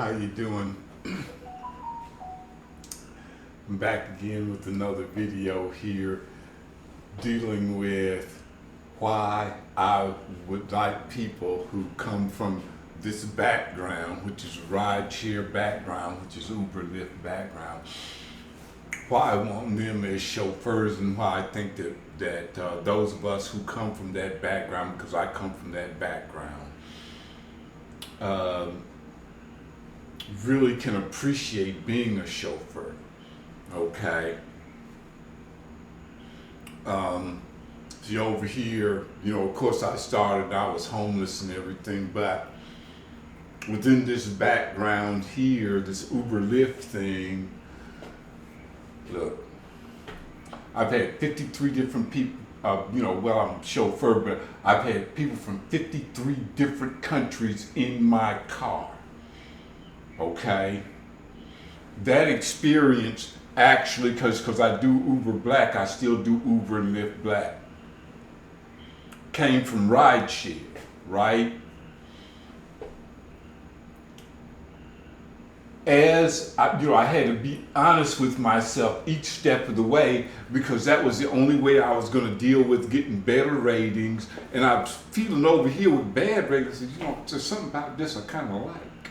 how you doing? I'm back again with another video here dealing with why I would like people who come from this background, which is rideshare background, which is Uber, Lyft background, why I want them as chauffeurs, and why I think that those of us who come from that background, because I come from that background, really can appreciate being a chauffeur. Okay. See, over here, of course I was homeless and everything, but within this background here, this Uber Lyft thing, look, I've had 53 different people, I'm a chauffeur, but I've had people from 53 different countries in my car, okay? That experience actually, because I do Uber Black, I still do Uber and Lyft Black, came from rideshare, right? As I had to be honest with myself each step of the way, because that was the only way I was going to deal with getting better ratings. And I was feeling over here with bad ratings. There's something about this I kind of like.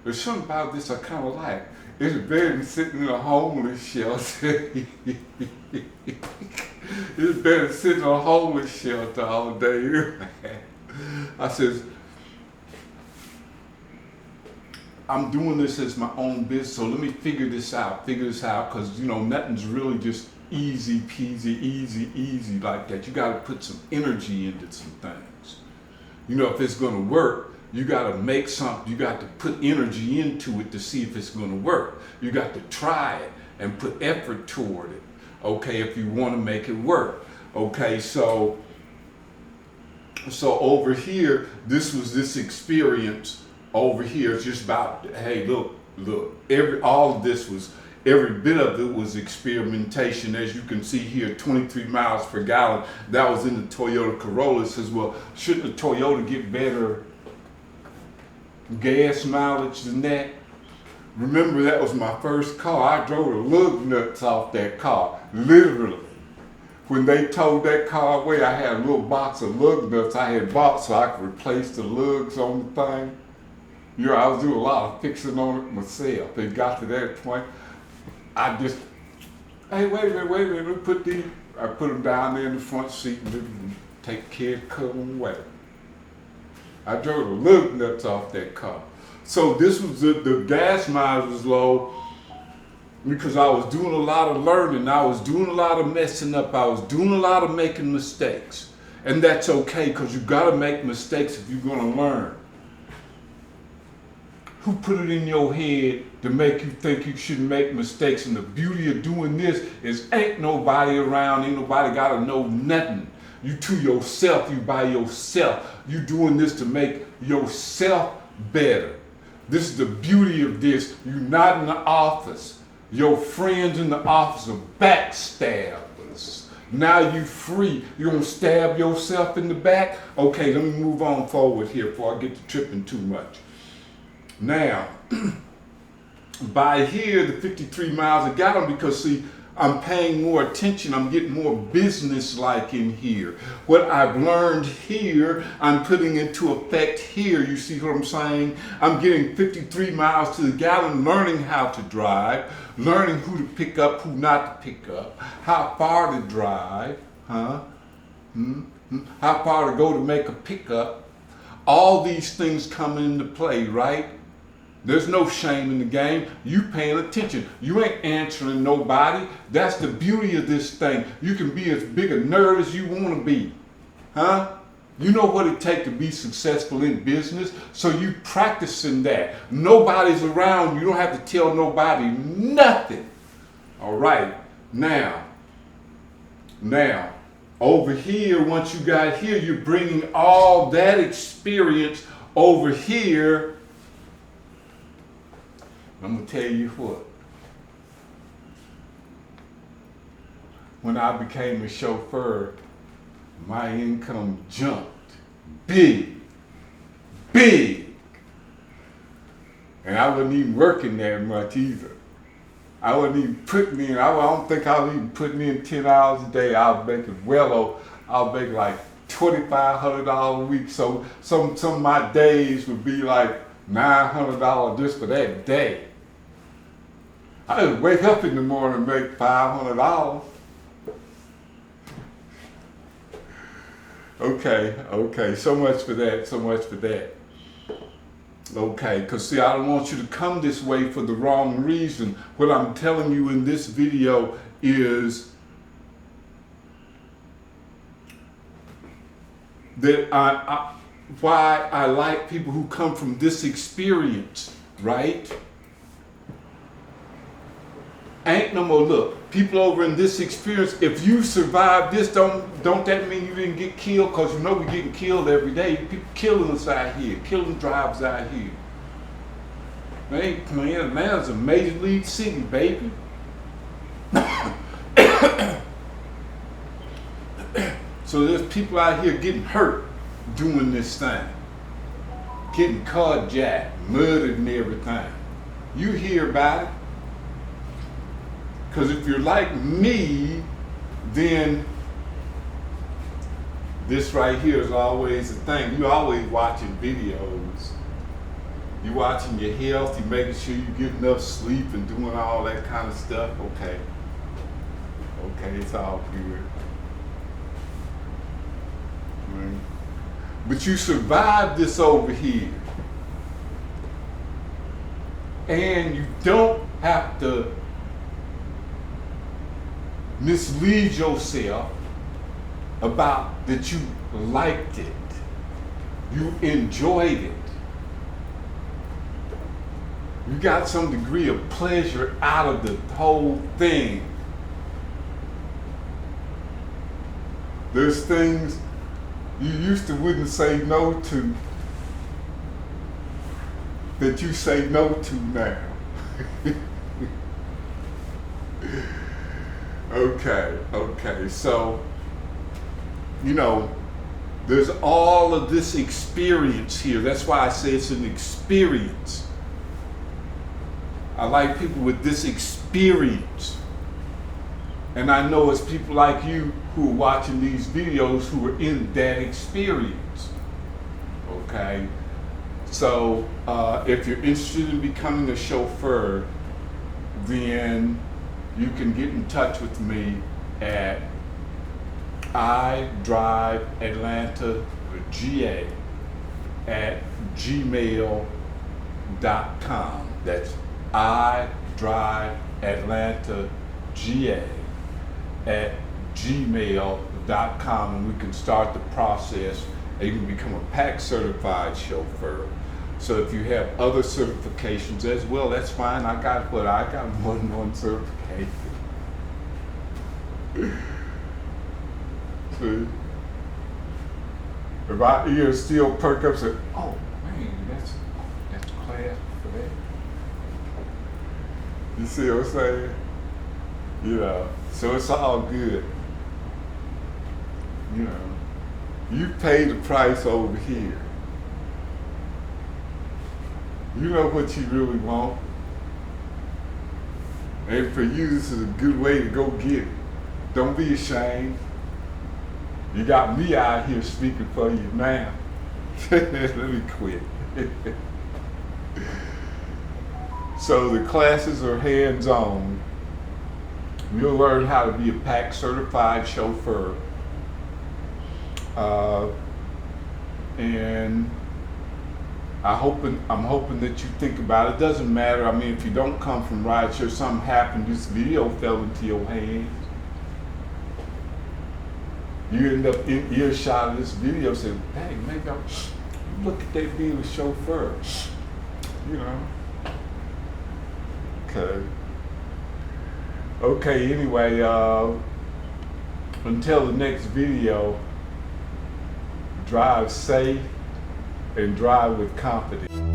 There's something about this I kind of like. It's better than sitting in a homeless shelter. It's better than sitting in a homeless shelter all day. I says, I'm doing this as my own business, so let me figure this out, because nothing's really just easy peasy, easy like that. You got to put some energy into some things. If it's going to work, you got to make something. You got to put energy into it to see if it's going to work. You got to try it and put effort toward it, okay, if you want to make it work. Okay, so over here, this was this experience. Over here, it's just about, hey, look, every bit of it was experimentation. As you can see here, 23 miles per gallon. That was in the Toyota Corolla. It says, well, shouldn't the Toyota get better gas mileage than that? Remember, that was my first car. I drove the lug nuts off that car, literally. When they towed that car away, I had a little box of lug nuts I had bought so I could replace the lugs on the thing. I was doing a lot of fixing on it myself. It got to that point, I just, hey, wait a minute, I put them down there in the front seat and take care of them away. I drove the lug nuts off that car. So this was the gas mileage was low because I was doing a lot of learning. I was doing a lot of messing up. I was doing a lot of making mistakes. And that's okay, because you got to make mistakes if you're going to learn. Who put it in your head to make you think you shouldn't make mistakes? And the beauty of doing this is ain't nobody around, ain't nobody got to know nothing. You to yourself, you by yourself. You doing this to make yourself better. This is the beauty of this. You're not in the office. Your friends in the office are backstabbers. Now you free. You gonna stab yourself in the back? Okay, let me move on forward here before I get to tripping too much. Now, by here, the 53 miles, I got them because, see, I'm paying more attention. I'm getting more business-like in here. What I've learned here, I'm putting into effect here. You see what I'm saying? I'm getting 53 miles to the gallon, learning how to drive, learning who to pick up, who not to pick up, how far to drive, how far to go to make a pickup. All these things come into play, right? There's no shame in the game. You paying attention. You ain't answering nobody. That's the beauty of this thing. You can be as big a nerd as you want to be. You know what it takes to be successful in business, so you practicing that. Nobody's around. You don't have to tell nobody nothing. All right. Now, over here, once you got here, you're bringing all that experience over here. I'm going to tell you what. When I became a chauffeur, my income jumped big. And I wasn't even working that much either. I wasn't even putting in, I don't think I was even putting in 10 hours a day. I was making I was making like $2,500 a week. So some of my days would be like $900 just for that day. I just wake up in the morning and make $500. Okay, so much for that. Okay, because see, I don't want you to come this way for the wrong reason. What I'm telling you in this video is that why I like people who come from this experience, right? Ain't no more, look, people over in this experience, if you survive this, don't that mean you didn't get killed? Because you know we're getting killed every day. People killing us out here, killing drivers out here. They ain't playing. Atlanta's a major league city, baby. So there's people out here getting hurt doing this thing. Getting carjacked, murdered and everything. You hear about it. Because if you're like me, then this right here is always a thing. You're always watching videos. You're watching your health, you're making sure you get enough sleep and doing all that kind of stuff. Okay, it's all good. Right. But you survived this over here. And you don't have to mislead yourself about that you liked it, you enjoyed it, you got some degree of pleasure out of the whole thing. There's things you used to wouldn't say no to that you say no to now. Okay, so, you know, there's all of this experience here. That's why I say it's an experience. I like people with this experience. And I know it's people like you who are watching these videos who are in that experience. Okay? So, if you're interested in becoming a chauffeur, then you can get in touch with me at idriveatlantaga at gmail.com. That's idriveatlantaga at gmail.com, and we can start the process and you can become a PAC certified chauffeur. So if you have other certifications as well, that's fine. I got more than one certification. See? If my ears still perk up and say, oh man, that's class for that. You see what I'm saying? You know, so it's all good. You know, you pay the price over here. You know what you really want. And for you, this is a good way to go get it. Don't be ashamed. You got me out here speaking for you now. Let me quit. So the classes are hands-on. You'll learn how to be a PAC certified chauffeur. And I'm hoping that you think about it. It doesn't matter. I mean, if you don't come from rideshare, something happened, this video fell into your hands. You end up in earshot of this video saying, hey, maybe I'll look at that being a chauffeur. You know. Okay, anyway, until the next video, drive safe and drive with confidence.